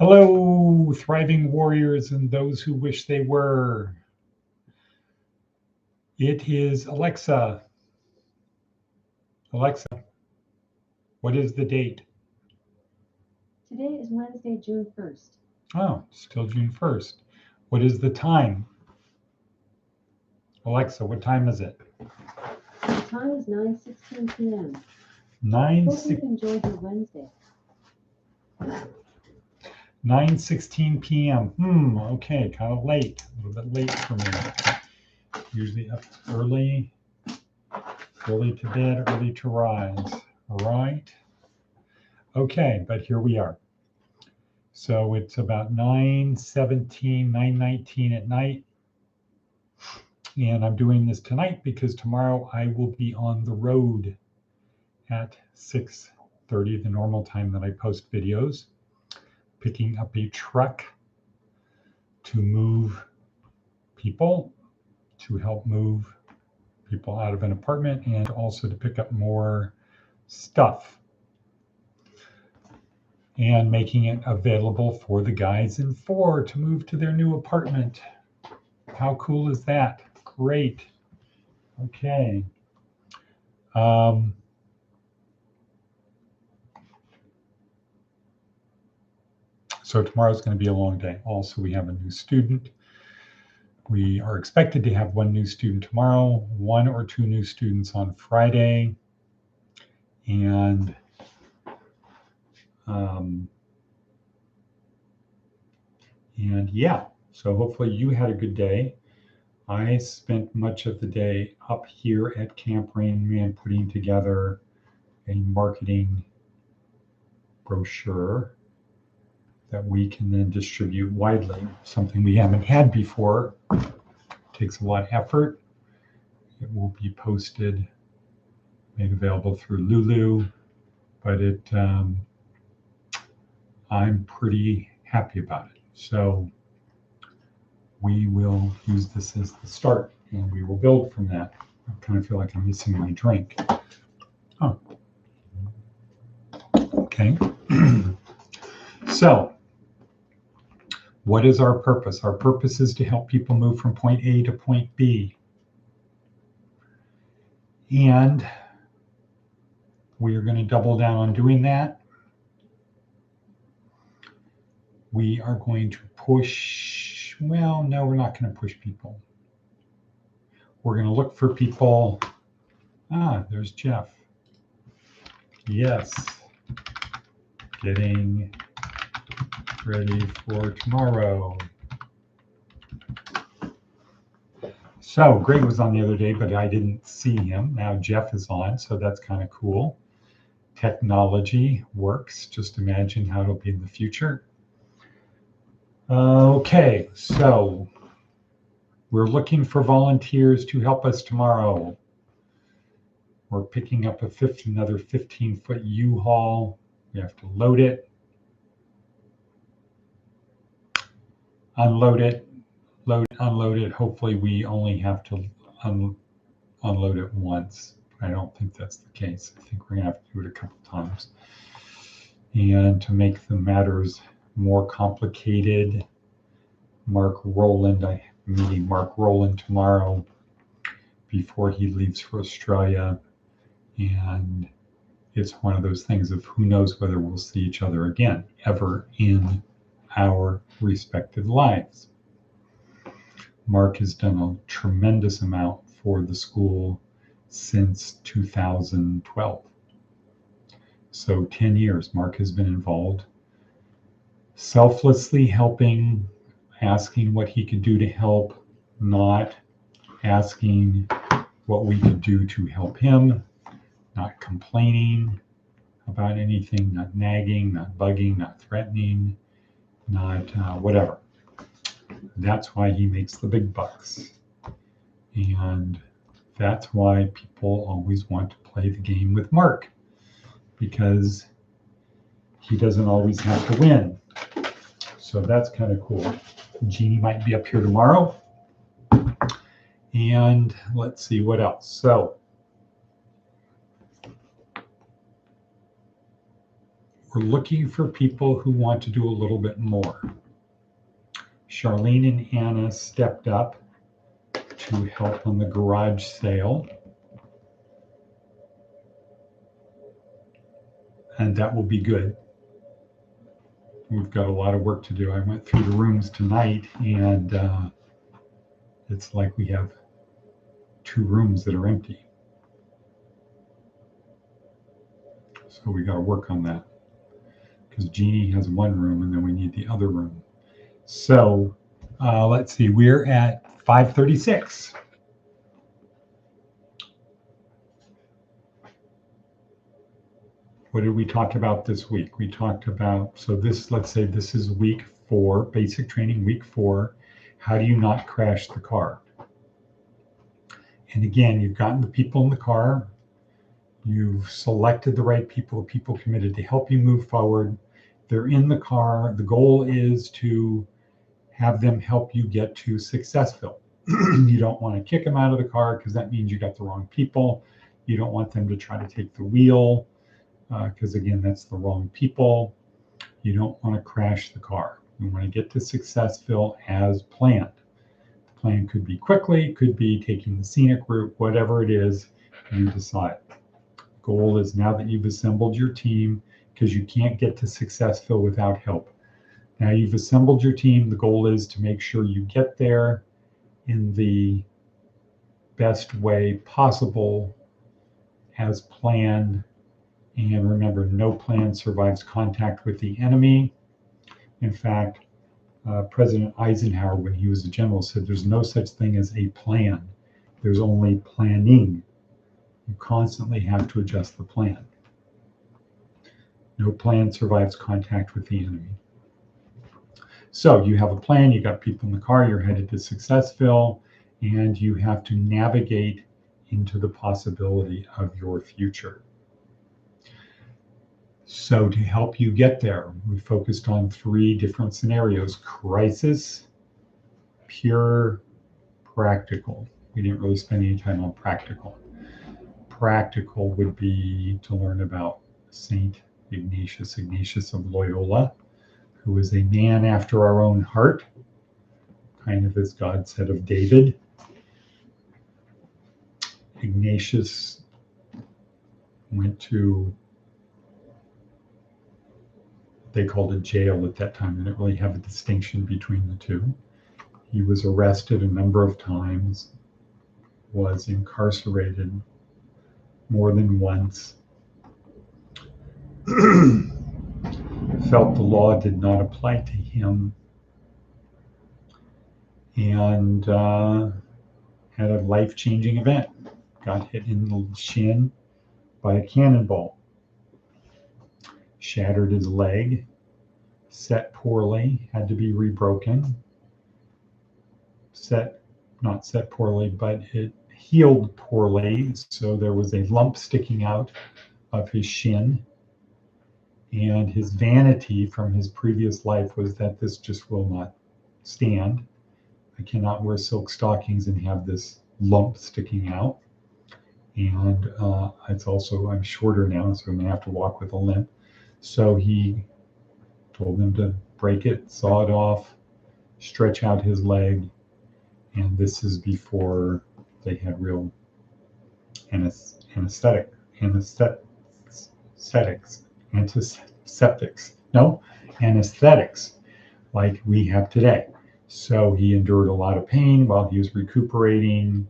Hello, thriving warriors and those who wish they were. It is Alexa. Alexa, what is the date? Today is Wednesday, June 1st. Oh, still June 1st. What is the time? Alexa, what time is it? The time is 9:16 p.m. 9 Hope you've enjoyed your Wednesday. 9:16 p.m. Okay, kind of late, a little bit late for me. Usually up early to bed, early to rise. All right. Okay, but here we are. So it's about 9:17, 9:19 at night. And I'm doing this tonight because tomorrow I will be on the road at 6:30, the normal time that I post videos, picking up a truck to move people, to help move people out of an apartment, and also to pick up more stuff and making it available for the guys in 4 to move to their new apartment. How cool is that? Great. Okay. So tomorrow's going to be a long day. Also, we have a new student. We are expected to have 1 new student tomorrow, 1 or 2 new students on Friday. And yeah, so hopefully you had a good day. I spent much of the day up here at Camp Rain Man putting together a marketing brochure that we can then distribute widely, something we haven't had before. It takes a lot of effort. It will be posted, made available through Lulu, but I'm pretty happy about it. So we will use this as the start and we will build from that. I kind of feel like I'm missing my drink. Oh, okay. So what is our purpose? Our purpose is to help people move from point A to point B. And we are going to double down on doing that. We are going to push, well, no, we're not going to push people. We're going to look for people. There's Jeff. Yes. Getting ready for tomorrow. So Greg was on the other day, but I didn't see him. Now Jeff is on, so that's kind of cool. Technology works. Just imagine how it'll be in the future. Okay, so we're looking for volunteers to help us tomorrow. We're picking up another 15-foot U-Haul. We have to load it, unload it, unload it. Hopefully we only have to unload it once. I don't think that's the case. I think we're gonna have to do it a couple times. And to make the matters more complicated, Mark Rowland, I'm meeting Mark Rowland tomorrow before he leaves for Australia. And it's one of those things of who knows whether we'll see each other again, ever in our respective lives. Mark has done a tremendous amount for the school since 2012. So 10 years, Mark has been involved, selflessly helping, asking what he could do to help, not asking what we could do to help him, not complaining about anything, not nagging, not bugging, not threatening, not whatever. That's why he makes the big bucks. And that's why people always want to play the game with Mark, because he doesn't always have to win. So that's kind of cool. Jeannie might be up here tomorrow. And let's see what else. So we're looking for people who want to do a little bit more. Charlene and Anna stepped up to help on the garage sale. And that will be good. We've got a lot of work to do. I went through the rooms tonight, and it's like we have 2 rooms that are empty. So we got to work on that, because Jeannie has 1 room, and then we need the other room. So let's see, we're at 5:36. What did we talk about this week? We talked about, so this, let's say this is week 4, basic training, week 4. How do you not crash the car? And again, you've gotten the people in the car. You've selected the right people, the people committed to help you move forward. They're in the car. The goal is to have them help you get to Successville. You don't want to kick them out of the car, because that means you got the wrong people. You don't want them to try to take the wheel, because again, that's the wrong people. You don't want to crash the car. You want to get to Successville as planned. The plan could be quickly, could be taking the scenic route, whatever it is, you decide. The goal is, now that you've assembled your team, because you can't get to Successville without help. Now you've assembled your team, the goal is to make sure you get there in the best way possible as planned. And remember, no plan survives contact with the enemy. In fact, President Eisenhower, when he was a general, said there's no such thing as a plan. There's only planning. You constantly have to adjust the plan. No plan survives contact with the enemy. So you have a plan, you got people in the car, you're headed to Successville, and you have to navigate into the possibility of your future. So to help you get there, we focused on 3 different scenarios: crisis, pure, practical. We didn't really spend any time on practical. Practical would be to learn about Saint Ignatius of Loyola, who was a man after our own heart, kind of as God said of David. Ignatius went to, they called it jail at that time. They didn't really have a distinction between the 2. He was arrested a number of times, was incarcerated more than once, felt the law did not apply to him, and had a life-changing event. Got hit in the shin by a cannonball. Shattered his leg, set poorly, had to be rebroken. Not set poorly, but it healed poorly, so there was a lump sticking out of his shin. And his vanity from his previous life was that this just will not stand. I cannot wear silk stockings and have this lump sticking out. And it's also, I'm shorter now, so I'm gonna have to walk with a limp. So he told them to break it, saw it off, stretch out his leg. And this is before they had real antiseptics like we have today. So he endured a lot of pain while he was recuperating.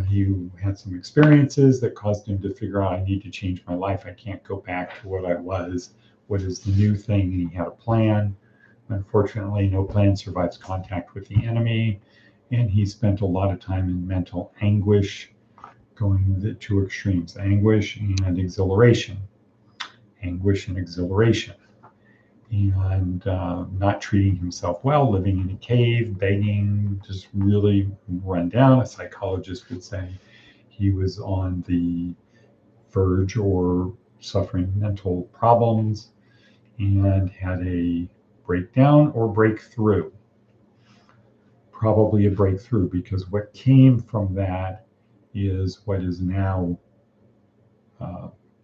He had some experiences that caused him to figure out, I need to change my life. I can't go back to what I was. What is the new thing? And he had a plan. Unfortunately, no plan survives contact with the enemy. And he spent a lot of time in mental anguish, going the 2 extremes, anguish and exhilaration. Anguish and exhilaration. And not treating himself well, living in a cave, begging, just really run down. A psychologist would say he was on the verge or suffering mental problems, and had a breakdown or breakthrough. Probably a breakthrough, because what came from that is what is now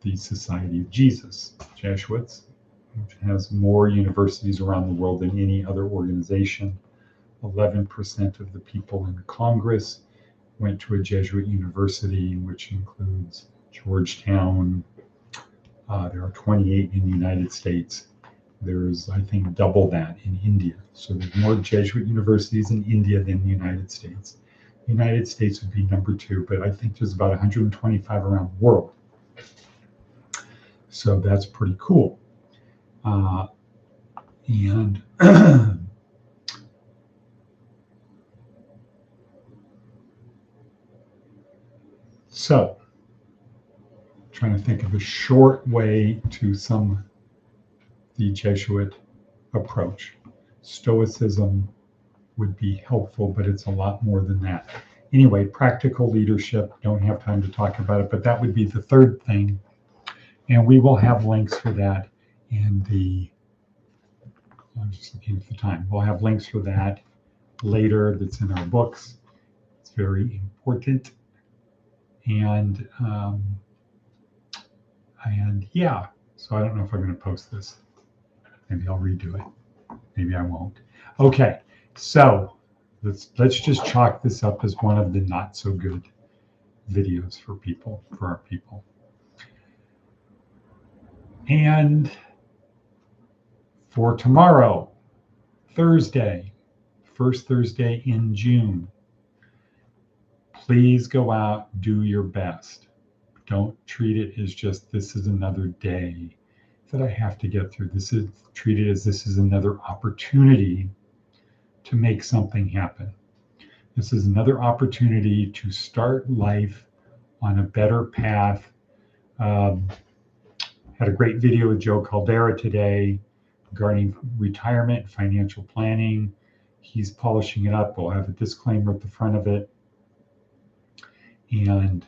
the Society of Jesus, Jesuits, which has more universities around the world than any other organization. 11% of the people in Congress went to a Jesuit university, which includes Georgetown. There are 28 in the United States. There's, I think, double that in India. So there's more Jesuit universities in India than the United States. The United States would be number 2, but I think there's about 125 around the world. So that's pretty cool. And so, trying to think of a short way to sum the Jesuit approach. Stoicism would be helpful, but it's a lot more than that. Anyway, practical leadership, don't have time to talk about it, but that would be the third thing. And we will have links for that in the, I'm just looking at the time. We'll have links for that later. That's in our books. It's very important. And yeah, so I don't know if I'm going to post this. Maybe I'll redo it. Maybe I won't. Okay, so let's just chalk this up as one of the not so good videos for our people. And for tomorrow, Thursday, first Thursday in June, please go out, do your best. Don't treat it as just this is another day that I have to get through. Treat it as this is another opportunity to make something happen. This is another opportunity to start life on a better path. Had a great video with Joe Caldera today regarding retirement, financial planning. He's polishing it up. We'll have a disclaimer at the front of it. And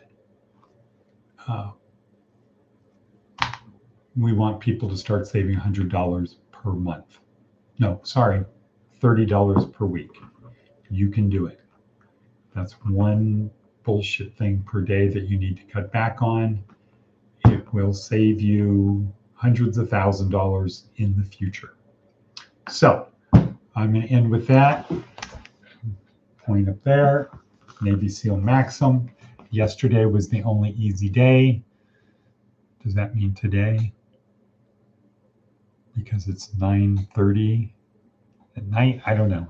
we want people to start saving $100 per month. No, sorry, $30 per week. You can do it. That's one bullshit thing per day that you need to cut back on. It will save you hundreds of thousands of dollars in the future. So I'm going to end with that. Point up there, Navy SEAL Maxim. Yesterday was the only easy day. Does that mean today? Because it's 9:30 at night? I don't know.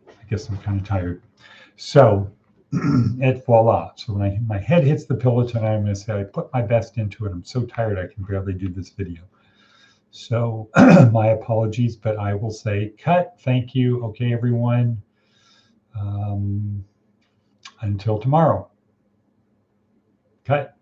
I guess I'm kind of tired. So, et voila. So when my head hits the pillow tonight, I'm going to say I put my best into it. I'm so tired I can barely do this video. So my apologies, but I will say cut. Thank you. Okay, everyone. Until tomorrow. Cut.